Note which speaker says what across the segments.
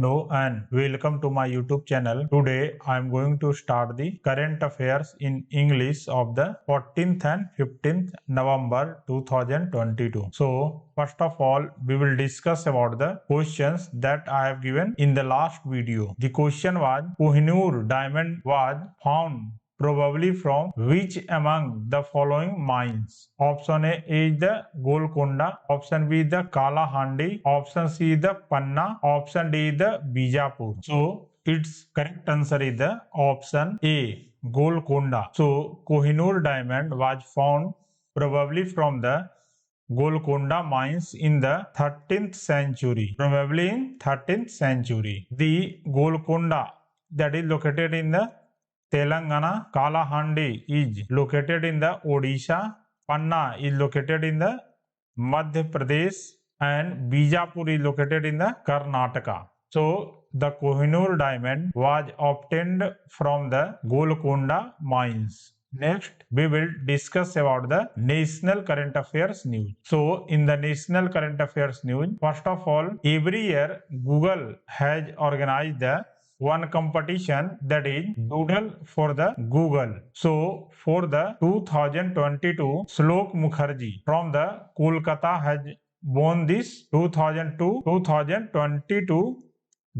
Speaker 1: Hello and welcome to my YouTube channel. Today I am going to start the current affairs in English of the 14th and 15th November 2022. So first of all we will discuss about the questions that I have given in the last video. The question was Kohinoor diamond was found probably from which among the following mines? Option A is the Golconda, option B is the Kalahandi, option C is the Panna, option D is the Bijapur. So its correct answer is the option A, Golconda. So Kohinoor diamond was found probably from the Golconda mines in the 13th century. Probably in 13th century. The Golconda that is located in the Telangana, Kalahandi is located in the Odisha, Panna is located in the Madhya Pradesh, and Bijapur is located in the Karnataka. So the Kohinoor diamond was obtained from the Golconda mines. Next, we will discuss about the national current affairs news. So, in the national current affairs news, first of all, every year Google has organized the one competition, that is Doodle for the Google. So for the 2022, Shlok Mukherjee from the Kolkata has won this 2022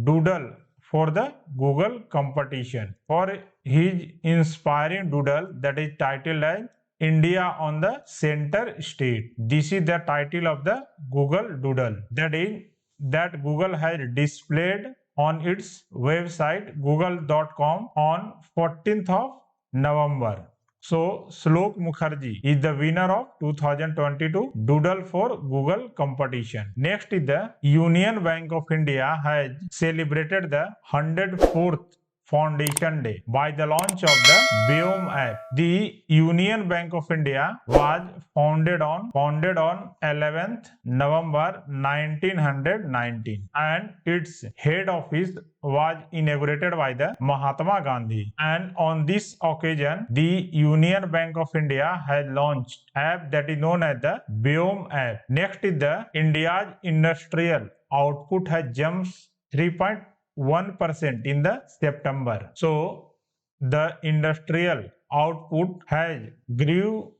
Speaker 1: Doodle for the Google competition for his inspiring doodle that is titled as India on the Center State. This is the title of the Google Doodle, that is that Google has displayed on its website google.com on 14th of November. So Shlok Mukherjee is the winner of 2022 Doodle for Google competition. Next is the Union Bank of India has celebrated the 104th Foundation Day by the launch of the Biome app. The Union Bank of India was founded on 11th November 1919 and its head office was inaugurated by the Mahatma Gandhi. And on this occasion, the Union Bank of India has launched app that is known as the Biome app. Next is the India's industrial output has jumped 3.1% in the September. So the industrial output has grew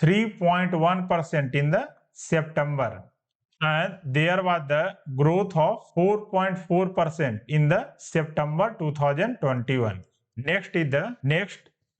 Speaker 1: 3.1% in the September, and there was the growth of 4.4% in the September 2021. Next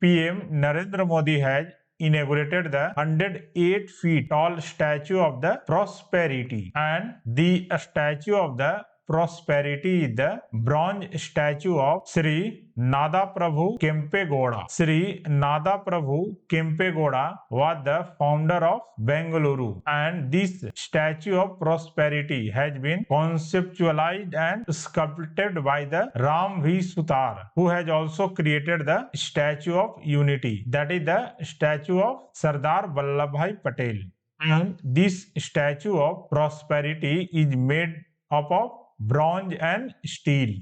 Speaker 1: PM Narendra Modi has inaugurated the 108 feet tall statue of the Prosperity, and the statue of the Prosperity is the bronze statue of Sri Nadaprabhu Kempegowda. Sri Nadaprabhu Kempegowda was the founder of Bengaluru, and this statue of Prosperity has been conceptualized and sculpted by the Ram V. Sutar, who has also created the Statue of Unity, that is the statue of Sardar Vallabhbhai Patel. And this statue of Prosperity is made up of bronze and steel.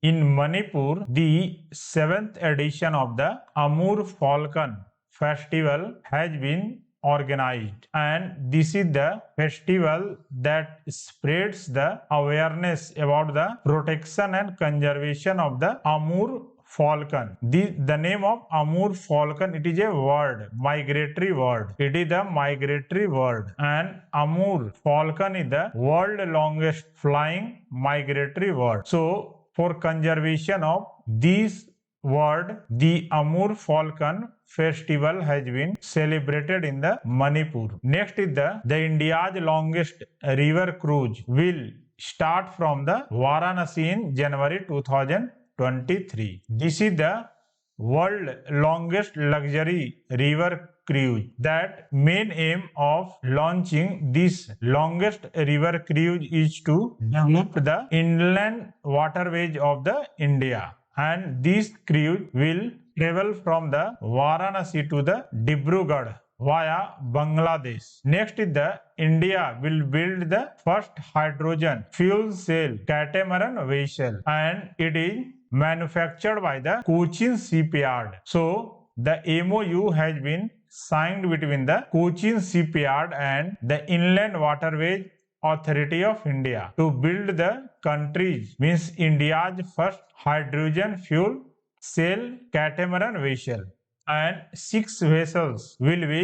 Speaker 1: In Manipur, the 7th edition of the Amur Falcon Festival has been organized, and this is the festival that spreads the awareness about the protection and conservation of the Amur falcon. The name of Amur falcon, it is a word, migratory word. It is the migratory word, and Amur falcon is the world longest flying migratory word. So for conservation of this word, the Amur falcon festival has been celebrated in the Manipur. Next is the India's longest river cruise will start from the Varanasi in January 2023. This is the world longest luxury river cruise. That main aim of launching this longest river cruise is to develop the inland waterways of the India, and this cruise will travel from the Varanasi to the Dibrugarh via Bangladesh. Next is the India will build the first hydrogen fuel cell catamaran vessel, and it is manufactured by the Cochin Shipyard. So the MOU has been signed between the Cochin Shipyard and the Inland Waterways Authority of India to build the country's means India's first hydrogen fuel cell catamaran vessel, and 6 vessels will be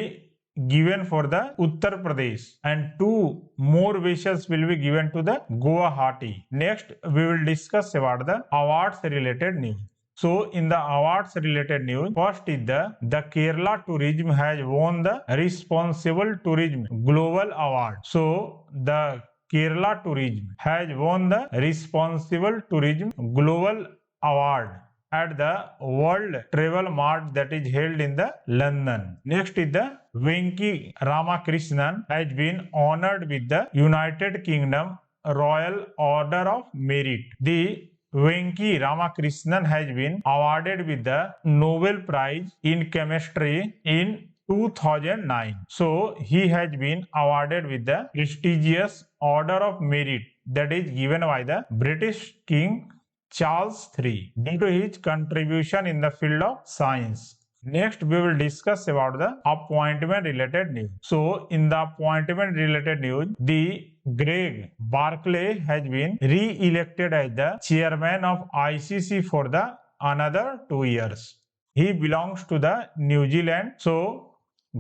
Speaker 1: given for the Uttar Pradesh and 2 more vessels will be given to the Guwahati. Next, we will discuss about the awards related news. So, in the awards related news, first is the Kerala Tourism has won the Responsible Tourism Global Award. So, the Kerala Tourism has won the Responsible Tourism Global Award at the World Travel Mart that is held in the London. Next is the Venki Ramakrishnan has been honored with the United Kingdom Royal Order of Merit. The Venki Ramakrishnan has been awarded with the Nobel Prize in Chemistry in 2009. So he has been awarded with the prestigious Order of Merit that is given by the British King Charles III due to his contribution in the field of science. Next, we will discuss about the appointment related news. So, in the appointment related news, the Greg Barclay has been re-elected as the chairman of ICC for the another 2 years. He belongs to the New Zealand. So,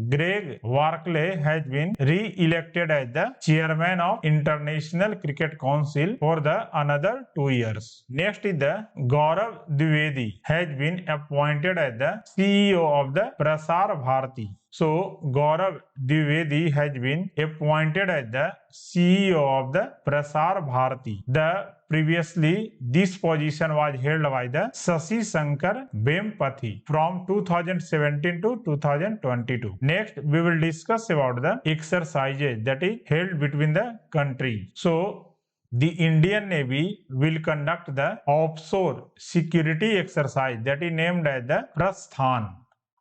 Speaker 1: Greg Barclay has been re-elected as the chairman of International Cricket Council for the another 2 years. Next is the Gaurav Dwivedi has been appointed as the CEO of the Prasar Bharati. So, Gaurav Dwivedi has been appointed as the CEO of the Prasar Bharati. Previously, this position was held by the Shashi Shankar Vempati from 2017 to 2022. Next, we will discuss about the exercises that is held between the countries. So, the Indian Navy will conduct the offshore security exercise that is named as the Prasthan.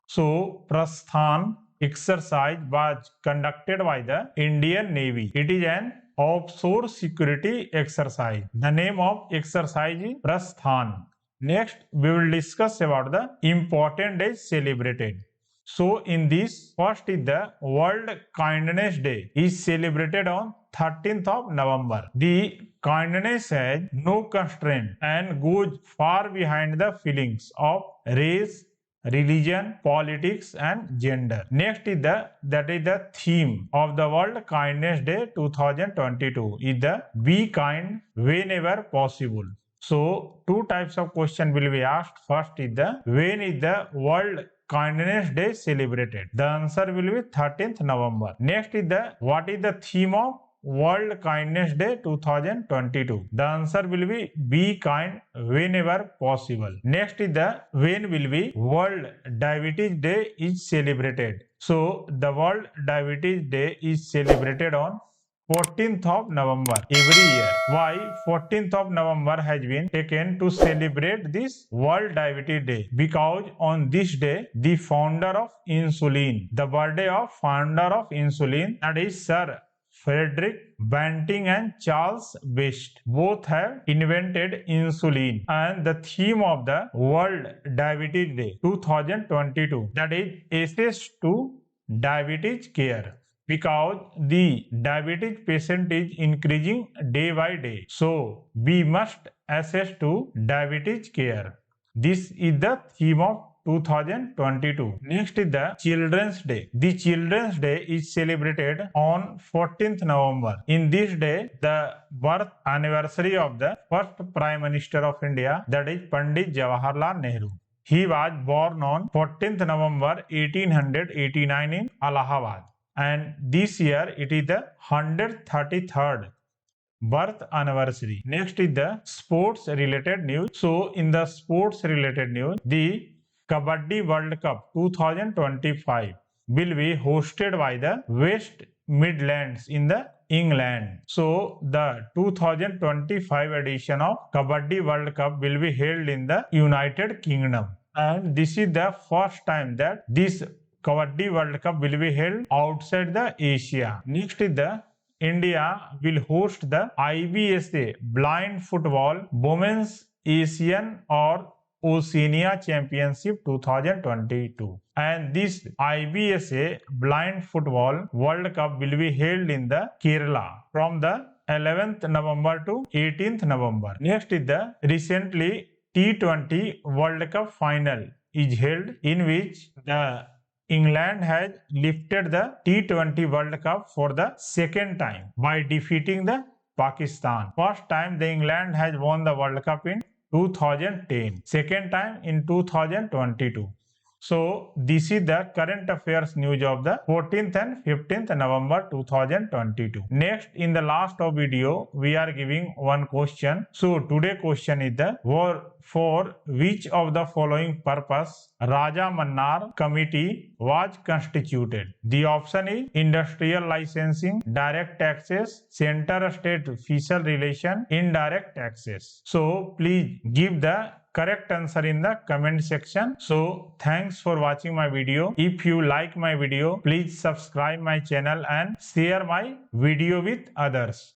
Speaker 1: So, Prasthan exercise was conducted by the Indian Navy. It is an offshore security exercise. The name of exercise is Prasthan. Next, we will discuss about the important days celebrated. So, in this, first is the World Kindness Day is celebrated on 13th of November. The kindness has no constraint and goes far behind the feelings of race, religion, politics, and gender. Next is the theme of the World Kindness Day 2022 is the be kind whenever possible. So, 2 types of question will be asked. First is the when is the World Kindness Day celebrated? The answer will be 13th November. Next is the what is the theme of World Kindness Day 2022? The answer will be kind whenever possible. Next is the when will be World Diabetes Day is celebrated? So the World Diabetes Day is celebrated on 14th of November every year. Why 14th of November has been taken to celebrate this World Diabetes Day? Because on this day, the founder of insulin, the birthday of founder of insulin, that is Sir Frederick Banting and Charles Best, both have invented insulin, and the theme of the World Diabetes Day 2022, that is access to diabetes care, because the diabetes patient is increasing day by day. So we must access to diabetes care. This is the theme of 2022. Next is the Children's Day. The Children's Day is celebrated on 14th November. In this day, the birth anniversary of the first Prime Minister of India, that is Pandit Jawaharlal Nehru. He was born on 14th November 1889 in Allahabad. And this year it is the 133rd birth anniversary. Next is the sports related news. So in the sports related news, the Kabaddi World Cup 2025 will be hosted by the West Midlands in the England. So the 2025 edition of Kabaddi World Cup will be held in the United Kingdom. And this is the first time that this Kabaddi World Cup will be held outside the Asia. Next is the India will host the IBSA Blind Football Women's Asian or Oceania Championship 2022. and this IBSA Blind Football World Cup will be held in the Kerala from the 11th November to 18th November. Next is the recently T20 World Cup final is held, in which the England has lifted the T20 World Cup for the second time by defeating the Pakistan. First time the England has won the World Cup in 2010. Second time in 2022. So this is the current affairs news of the 14th and 15th November 2022. Next, in the last of video, we are giving one question. So today question is the for which of the following purpose Raja Mannar Committee was constituted? The option is industrial licensing, direct taxes, center-state fiscal relation, indirect taxes. So please give the correct answer in the comment section. So thanks for watching my video. If you like my video, please subscribe my channel and share my video with others.